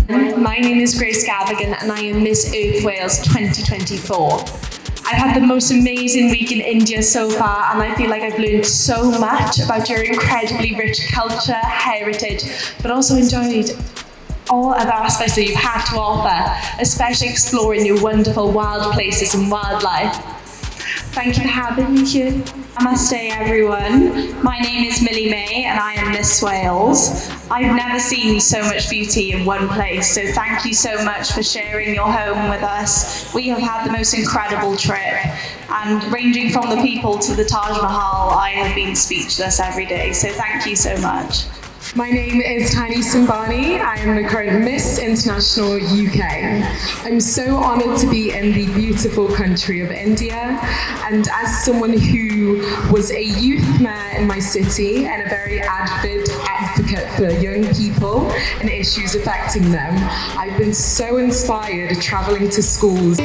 My name is Grace Gavigan and I am Miss Earth Wales 2024. I've had the most amazing week in India so far and I feel like I've learned so much about your incredibly rich culture, heritage, but also enjoyed all other aspects that you've had to offer, especially exploring your wonderful wild places and wildlife. Thank you for having me here. Namaste everyone. My name is Millie May and I am Miss Wales. I've never seen so much beauty in one place, so thank you so much for sharing your home with us. We have had the most incredible trip, and ranging from the people to the Taj Mahal, I have been speechless every day, so thank you so much. My name is Tiny Simbani. I am the current Miss International UK. I'm so honoured to be in the beautiful country of India, and as someone who was a youth mayor in my city and a very avid advocate for young people and issues affecting them, I've been so inspired travelling to schools.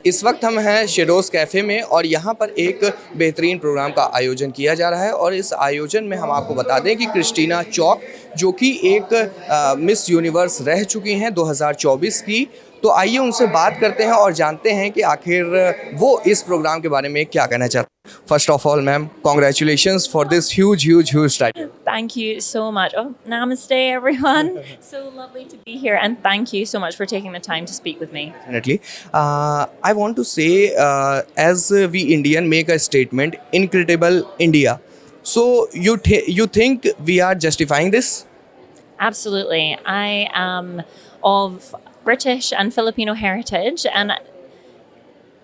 इस वक्त हम हैं शेरोज़ cafe में और यहाँ पर एक बेहतरीन प्रोग्राम का आयोजन किया जा रहा है और इस आयोजन में हम आपको बता दें कि क्रिस्टीना चौक जो कि एक मिस यूनिवर्स रह चुकी हैं 2024 की, तो आइए उनसे बात करते हैं और जानते हैं कि आखिर वो इस प्रोग्राम के बारे में क्या कहना चाहते हैं। First of all, ma'am, congratulations for this huge title. Thank you so much. Oh, namaste, everyone. So lovely to be here, and thank you so much for taking the time to speak with me. Definitely. I want to say, as we Indian make a statement, incredible India. So you think we are justifying this? Absolutely. I am of British and Filipino heritage, and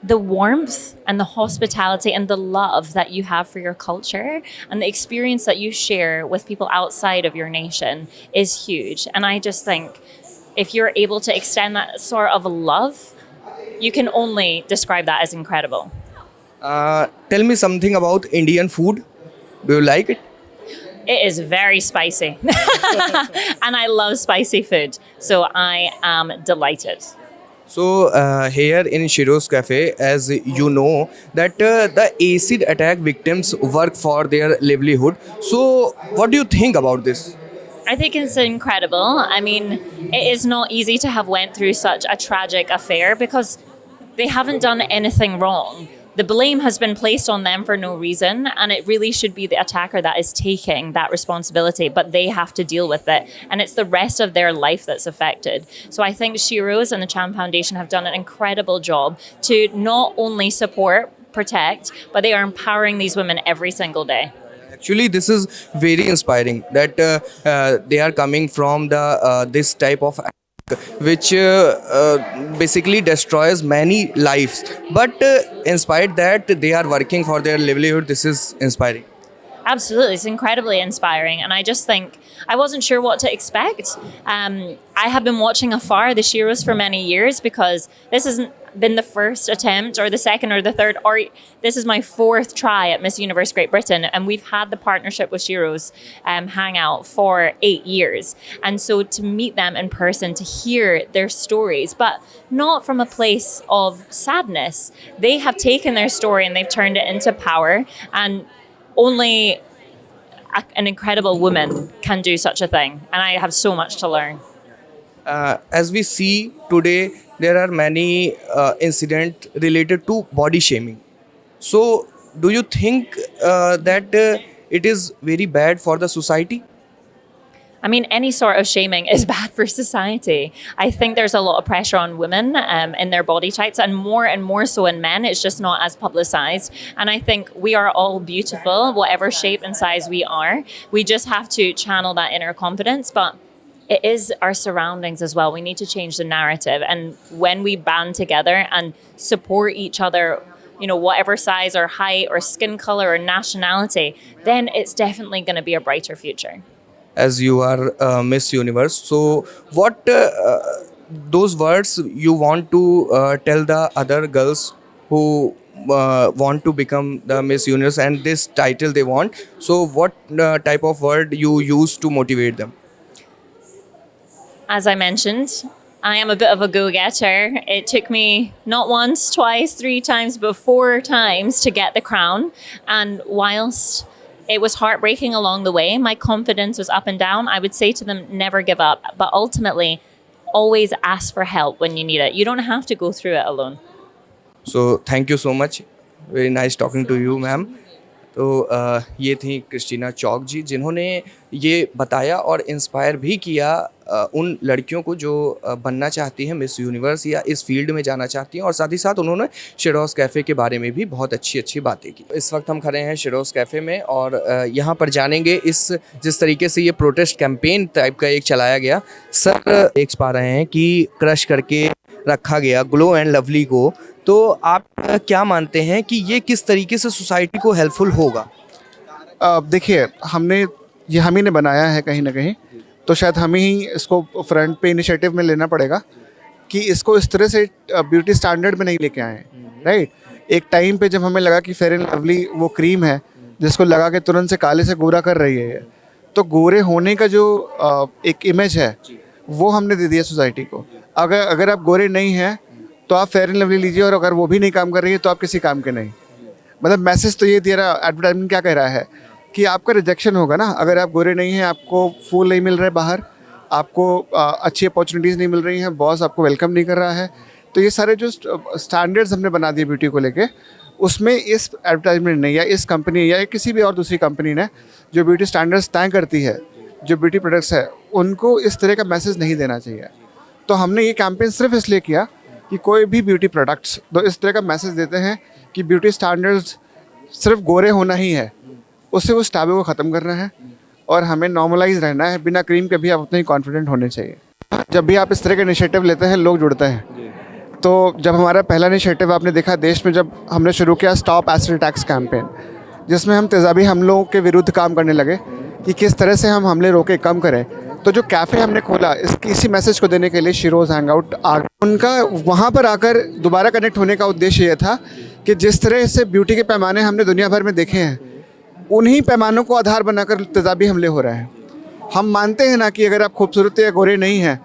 the warmth and the hospitality and the love that you have for your culture and the experience that you share with people outside of your nation is huge. And I just think if you're able to extend that sort of love, you can only describe that as incredible. Tell me something about Indian food. Do you like it? It is very spicy. And I love spicy food. So I am delighted. So here in Shiroz Cafe, as you know, that the acid attack victims work for their livelihood. So what do you think about this? I think it's incredible. I mean, it is not easy to have went through such a tragic affair because they haven't done anything wrong. The blame has been placed on them for no reason, and it really should be the attacker that is taking that responsibility, but they have to deal with it, and it's the rest of their life that's affected. So I think Shiroz and the Cham Foundation have done an incredible job to not only support, protect, but they are empowering these women every single day. Actually, this is very inspiring that they are coming from the this type of which basically destroys many lives, but inspired that they are working for their livelihood. This is inspiring. Absolutely, it's incredibly inspiring, and I just think I wasn't sure what to expect. I have been watching afar the Shiroz for many years because this hasn't been the first attempt or the second or the third, or this is my fourth try at Miss Universe Great Britain, and we've had the partnership with Shiroz hang out for 8 years. And so to meet them in person, to hear their stories, but not from a place of sadness. They have taken their story and they've turned it into power, and only an incredible woman can do such a thing, and I have so much to learn. As we see today, there are many incidents related to body shaming. So, do you think that it is very bad for the society? I mean, any sort of shaming is bad for society. I think there's a lot of pressure on women in their body types, and more so in men. It's just not as publicized. And I think we are all beautiful, whatever shape and size we are. We just have to channel that inner confidence. But it is our surroundings as well. We need to change the narrative. And when we band together and support each other, you know, whatever size or height or skin color or nationality, then it's definitely going to be a brighter future. As you are Miss Universe, so what those words you want to tell the other girls who want to become the Miss Universe and this title they want? So what type of word you use to motivate them? As I mentioned, I am a bit of a go-getter. It took me not once, twice, 3 times, but 4 times to get the crown. And whilst it was heartbreaking along the way, my confidence was up and down. I would say to them, never give up. But ultimately, always ask for help when you need it. You don't have to go through it alone. So thank you so much. Very nice talking to you, ma'am. तो ये थी Christina चौक जी, जिन्होंने ये बताया और inspire भी किया उन लड़कियों को जो बनना चाहती हैं मिस यूनिवर्स या इस फील्ड में जाना चाहती हैं, और साथ ही साथ उन्होंने शेरोज़ कैफ़े के बारे में भी बहुत अच्छी बातें की। इस वक्त हम खड़े हैं शेरोज़ कैफ़े में और यहाँ पर जानेंगे इस जिस तरीके से ये प्रोटेस्ट कैंपेन टाइप का एक चलाया गया। सर देख पा रहे हैं कि क्रश करके रखा गया ग्लो एंड लवली को, तो आप क्या मानते हैं कि ये किस तरीके से सोसाइटी को हेल्पफुल होगा? देखिए, हम ही ने बनाया है कहीं ना कहीं, तो शायद हम ही इसको फ्रंट पे इनिशिएटिव में लेना पड़ेगा कि इसको इस तरह से ब्यूटी स्टैंडर्ड में नहीं लेके आए, राइट। एक टाइम पे जब हमें लगा कि फेयर एंड लवली वो क्रीम है जिसको लगा के तुरंत से काले से गोरा कर रही है, तो गोरे होने का जो एक इमेज है वो हमने दे दिया सोसाइटी को। अगर आप गोरे नहीं हैं तो आप फेयर एंड लवली लीजिए, और अगर वो भी नहीं काम कर रही है तो आप किसी काम के नहीं। मतलब मैसेज तो ये दे रहा, एडवर्टाइजमेंट क्या कह रहा है कि आपका रिजेक्शन होगा ना अगर आप गोरे नहीं हैं, आपको फूल नहीं मिल रहा है बाहर, आपको अच्छी अपॉर्चुनिटीज़ नहीं मिल रही हैं, बॉस आपको वेलकम नहीं कर रहा है। तो ये सारे जो स्टैंडर्ड्स हमने बना दिए ब्यूटी को लेके, उसमें इस एडवर्टाइजमेंट ने या इस कंपनी या किसी भी और दूसरी कंपनी ने जो ब्यूटी स्टैंडर्ड्स तय करती है, जो ब्यूटी प्रोडक्ट्स है, उनको इस तरह का मैसेज नहीं देना चाहिए। तो हमने ये कैंपेन सिर्फ इसलिए किया कि कोई भी ब्यूटी प्रोडक्ट्स तो इस तरह का मैसेज देते हैं कि ब्यूटी स्टैंडर्ड्स सिर्फ गोरे होना ही है, उससे उस टाबे को ख़त्म करना है और हमें नॉर्मलाइज रहना है। बिना क्रीम के भी आप उतने ही कॉन्फिडेंट होने चाहिए। जब भी आप इस तरह के इनिशिएटिव लेते हैं, लोग जुड़ते हैं। तो जब हमारा पहला इनिशिएटिव आपने देखा देश में, जब हमने शुरू किया स्टॉप एसिड अटैक्स कैंपेन, जिसमें हम तेज़ाबी हमलों के विरुद्ध काम करने लगे कि किस तरह से हम हमले रोके कम करें। तो जो कैफ़े हमने खोला इसी मैसेज को देने के लिए शीरोज़ हैंगआउट उनका वहाँ पर आकर दोबारा कनेक्ट होने का उद्देश्य ये था कि जिस तरह से ब्यूटी के पैमाने हमने दुनिया भर में देखे हैं, उन्हीं पैमानों को आधार बनाकर तेज़ाबी हमले हो रहे हैं। हम मानते हैं ना कि अगर आप खूबसूरत या गोरे नहीं हैं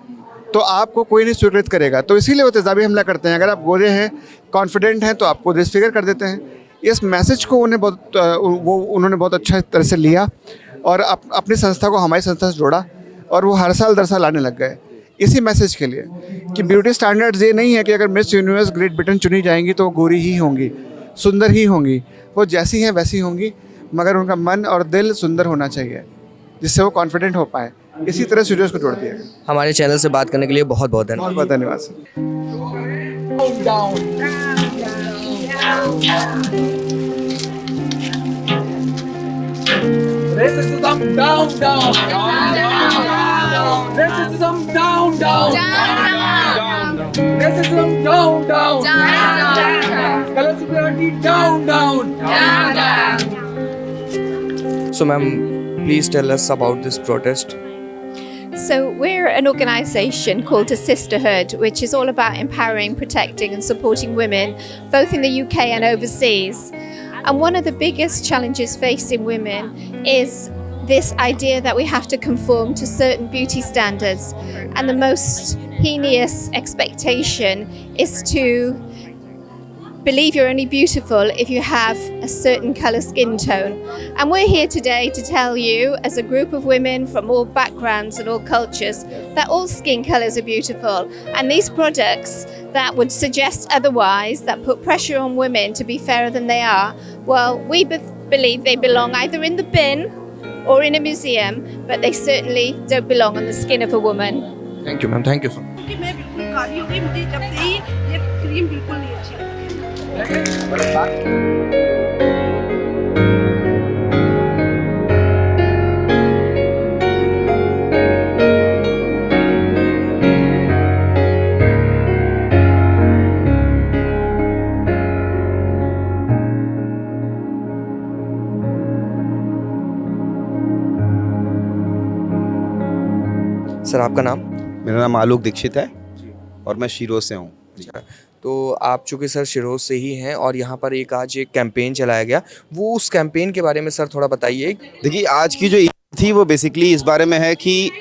तो आपको कोई नहीं स्वीकृत करेगा, तो इसीलिए वो तेज़ाबी हमला करते हैं। अगर आप गोरे हैं, कॉन्फिडेंट हैं, तो आपको डिसफिगर कर देते हैं। इस मैसेज को उन्होंने बहुत अच्छा तरह से लिया और अपनी संस्था को हमारी संस्था से जोड़ा, और वो हर साल दर साल आने लग गए इसी मैसेज के लिए कि ब्यूटी स्टैंडर्ड्स ये नहीं है कि अगर मिस यूनिवर्स ग्रेट ब्रिटेन चुनी जाएंगी तो वो गोरी ही होंगी, सुंदर ही होंगी। वो जैसी हैं वैसी होंगी, मगर उनका मन और दिल सुंदर होना चाहिए जिससे वो कॉन्फिडेंट हो पाए। इसी तरह स्टूडियोज़ को जोड़ दिया गया। हमारे चैनल से बात करने के लिए बहुत बहुत धन्यवाद। बहुत धन्यवाद sir. Racism down, down, racism down, down, racism down, down, color superiority down, down. So ma'am, please tell us about this protest. So we're an organisation called A Sisterhood, which is all about empowering, protecting and supporting women, both in the UK and overseas. And one of the biggest challenges facing women is this idea that we have to conform to certain beauty standards. And the most heinous expectation is to believe you're only beautiful if you have a certain colour skin tone. And we're here today to tell you, as a group of women from all backgrounds and all cultures, that all skin colours are beautiful. And these products that would suggest otherwise, that put pressure on women to be fairer than they are, well, we believe they belong either in the bin or in a museum, but they certainly don't belong on the skin of a woman. Thank you ma'am, thank you so much. क्योंकि मैं बिल्कुल काली हो गई, मुझे जब से ही ये cream बिल्कुल नहीं अच्छी लगती है। सर आपका नाम? मेरा नाम आलोक दीक्षित है और मैं शीरोज़ से हूँ। तो आप चूँकि सर शिरोज़ से ही हैं और यहाँ पर आज एक कैंपेन चलाया गया, वो उस कैंपेन के बारे में सर थोड़ा बताइए। देखिए, आज की जो ईद थी वो बेसिकली इस बारे में है कि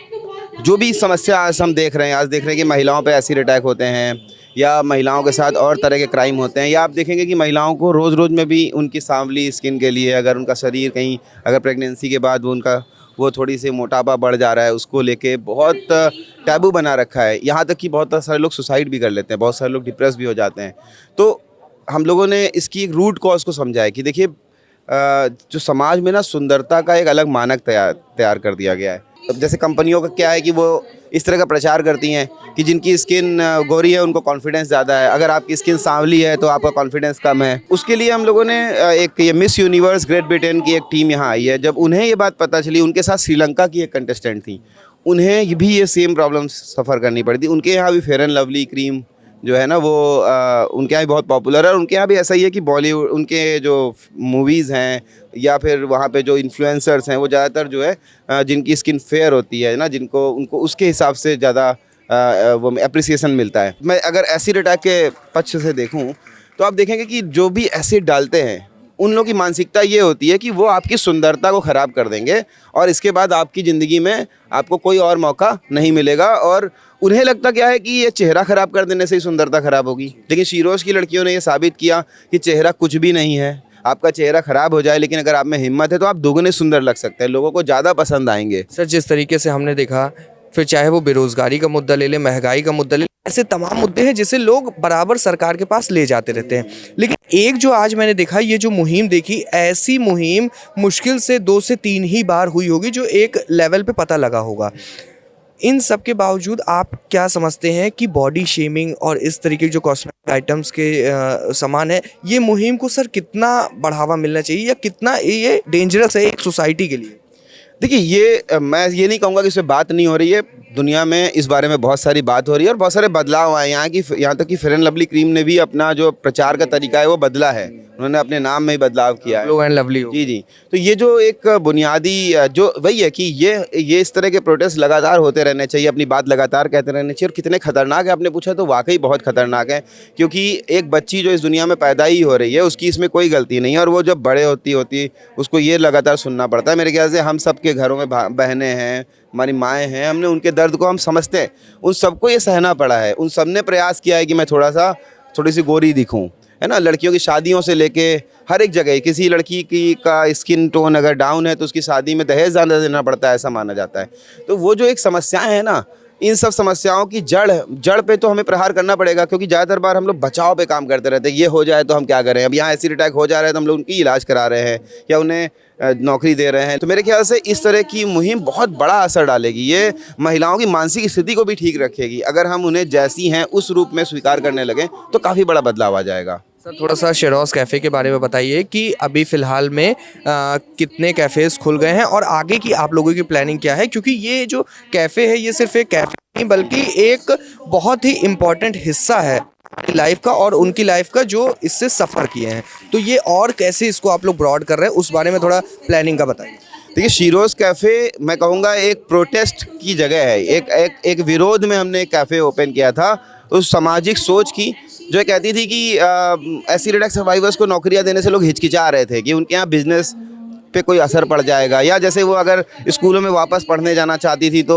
जो भी समस्या आज हम देख रहे हैं, आज देख रहे हैं कि महिलाओं पे एसिड अटैक होते हैं या महिलाओं के साथ और तरह के क्राइम होते हैं, या आप देखेंगे कि महिलाओं को रोज़ रोज़ में भी उनकी सांवली स्किन के लिए, अगर उनका शरीर कहीं अगर प्रेगनेंसी के बाद वो थोड़ी सी मोटापा बढ़ जा रहा है, उसको लेके बहुत टैबू बना रखा है। यहाँ तक कि बहुत सारे लोग सुसाइड भी कर लेते हैं, बहुत सारे लोग डिप्रेस भी हो जाते हैं। तो हम लोगों ने इसकी एक रूट कॉज को समझा है कि देखिए जो समाज में ना सुंदरता का एक अलग मानक तैयार कर दिया गया है। अब जैसे कंपनियों का क्या है कि वो इस तरह का प्रचार करती हैं कि जिनकी स्किन गोरी है उनको कॉन्फिडेंस ज़्यादा है, अगर आपकी स्किन सांवली है तो आपका कॉन्फिडेंस कम है। उसके लिए हम लोगों ने एक ये मिस यूनिवर्स ग्रेट ब्रिटेन की एक टीम यहाँ आई है। जब उन्हें ये बात पता चली, उनके साथ श्रीलंका की एक कंटेस्टेंट थी, उन्हें भी ये सेम प्रॉब्लम सफ़र करनी पड़ी थी। उनके यहाँ भी फेयर एंड लवली क्रीम जो है ना वो उनके यहाँ भी बहुत पॉपुलर है। और उनके यहाँ भी ऐसा ही है कि बॉलीवुड उनके जो मूवीज़ हैं या फिर वहाँ पे जो इन्फ्लुएंसर्स हैं वो ज़्यादातर जो है जिनकी स्किन फेयर होती है ना, जिनको उनको उसके हिसाब से ज़्यादा वो एप्रिसिएशन मिलता है। मैं अगर एसिड अटैक के पक्ष से देखूँ तो आप देखेंगे कि जो भी एसिड डालते हैं उन लोगों की मानसिकता ये होती है कि वो आपकी सुंदरता को ख़राब कर देंगे और इसके बाद आपकी ज़िंदगी में आपको कोई और मौका नहीं मिलेगा। और उन्हें लगता क्या है कि ये चेहरा ख़राब कर देने से ही सुंदरता ख़राब होगी, लेकिन शीरोज़ की लड़कियों ने ये साबित किया कि चेहरा कुछ भी नहीं है। आपका चेहरा ख़राब हो जाए लेकिन अगर आप में हिम्मत है तो आप दोगुने सुंदर लग सकते हैं, लोगों को ज़्यादा पसंद आएंगे। सर, जिस तरीके से हमने देखा, फिर चाहे वो बेरोज़गारी का मुद्दा ले लें, महंगाई का मुद्दा ले लें, ऐसे तमाम मुद्दे हैं जिसे लोग बराबर सरकार के पास ले जाते रहते हैं। लेकिन एक जो आज मैंने देखा, ये जो मुहिम देखी, ऐसी मुहिम मुश्किल से 2 से 3 ही बार हुई होगी जो एक लेवल पे पता लगा होगा। इन सब के बावजूद आप क्या समझते हैं कि बॉडी शेमिंग और इस तरीके के जो कॉस्मेटिक आइटम्स के सामान है, ये मुहिम को सर कितना बढ़ावा मिलना चाहिए या कितना ये डेंजरस है एक सोसाइटी के लिए? देखिए, ये मैं ये नहीं कहूँगा कि इस पर बात नहीं हो रही है। दुनिया में इस बारे में बहुत सारी बात हो रही है और बहुत सारे बदलाव आए। यहाँ तक कि फेयर एंड लवली क्रीम ने भी अपना जो प्रचार का तरीका है वो बदला है, उन्होंने अपने नाम में ही बदलाव किया है, ग्लो एंड लवली। जी जी। तो ये जो एक बुनियादी जो वही है कि ये इस तरह के प्रोटेस्ट लगातार होते रहने चाहिए, अपनी बात लगातार कहते रहने चाहिए। और कितने खतरनाक है आपने पूछा तो वाकई बहुत खतरनाक है, क्योंकि एक बच्ची जो इस दुनिया में पैदा ही हो रही है उसकी इसमें कोई गलती नहीं है और वो जब बड़े होती उसको ये लगातार सुनना पड़ता है। मेरे ख्याल से हम सब के घरों में बहनें हैं, हमारी माएँ हैं, हमने उनके दर्द को हम समझते हैं, उन सबको ये सहना पड़ा है। उन सब ने प्रयास किया है कि मैं थोड़ी सी गोरी दिखूं, है ना। लड़कियों की शादियों से लेके हर एक जगह किसी लड़की का स्किन टोन अगर डाउन है तो उसकी शादी में दहेज ज़्यादा देना पड़ता है, ऐसा माना जाता है। तो वो जो एक समस्याएं हैं ना, इन सब समस्याओं की जड़ पे तो हमें प्रहार करना पड़ेगा, क्योंकि ज़्यादातर बार हम लोग बचाव पे काम करते रहते हैं। ये हो जाए तो हम क्या करें, अब यहाँ एसिड अटैक हो जा रहा है तो हम लोग उनकी इलाज करा रहे हैं या उन्हें नौकरी दे रहे हैं। तो मेरे ख्याल से इस तरह की मुहिम बहुत बड़ा असर डालेगी, ये महिलाओं की मानसिक स्थिति को भी ठीक रखेगी। अगर हम उन्हें जैसी हैं उस रूप में स्वीकार करने लगें तो काफ़ी बड़ा बदलाव आ जाएगा। सर, थोड़ा सा शेरोज़ कैफ़े के बारे में बताइए कि अभी फ़िलहाल में कितने कैफ़ेज़ खुल गए हैं और आगे की आप लोगों की प्लानिंग क्या है? क्योंकि ये जो कैफ़े है ये सिर्फ एक कैफ़े नहीं बल्कि एक बहुत ही इम्पॉर्टेंट हिस्सा है हमारी लाइफ का और उनकी लाइफ का जो इससे सफ़र किए हैं। तो ये और कैसे इसको आप लोग ब्रॉड कर रहे हैं, उस बारे में थोड़ा प्लानिंग का बताइए। देखिए, शीरोज़ कैफ़े मैं कहूँगा एक प्रोटेस्ट की जगह है, एक विरोध में हमने एक कैफ़े ओपन किया था उस सामाजिक सोच की जो कहती थी कि एसिड अटैक सर्वाइवर्स को नौकरियां देने से लोग हिचकिचा रहे थे कि उनके यहाँ बिजनेस पे कोई असर पड़ जाएगा, या जैसे वो अगर स्कूलों में वापस पढ़ने जाना चाहती थी तो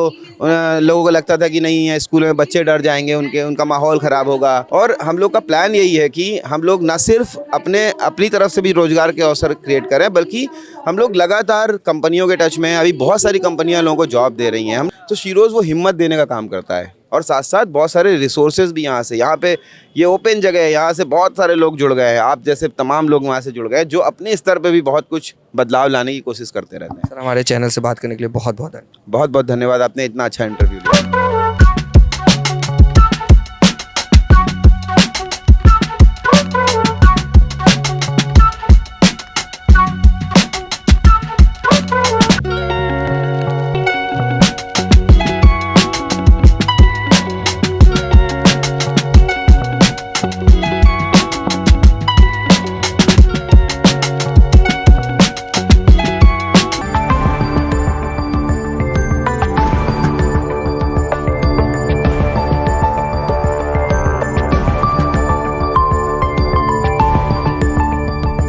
लोगों को लगता था कि नहीं है, स्कूल में बच्चे डर जाएंगे, उनका माहौल ख़राब होगा। और हम लोग का प्लान यही है कि हम लोग न सिर्फ अपनी तरफ से भी रोज़गार के अवसर क्रिएट करें, बल्कि हम लोग लगातार कंपनियों के टच में हैं। अभी बहुत सारी कंपनियां लोगों को जॉब दे रही हैं। तो शीरोज़ वो हिम्मत देने का काम करता है और साथ साथ बहुत सारे रिसोर्सेज भी यहाँ पे ये ओपन जगह है, यहाँ से बहुत सारे लोग जुड़ गए हैं, आप जैसे तमाम लोग वहाँ से जुड़ गए जो अपने स्तर पे भी बहुत कुछ बदलाव लाने की कोशिश करते रहते हैं। सर, हमारे चैनल से बात करने के लिए बहुत बहुत धन्यवाद। आपने इतना अच्छा इंटरव्यू दिया।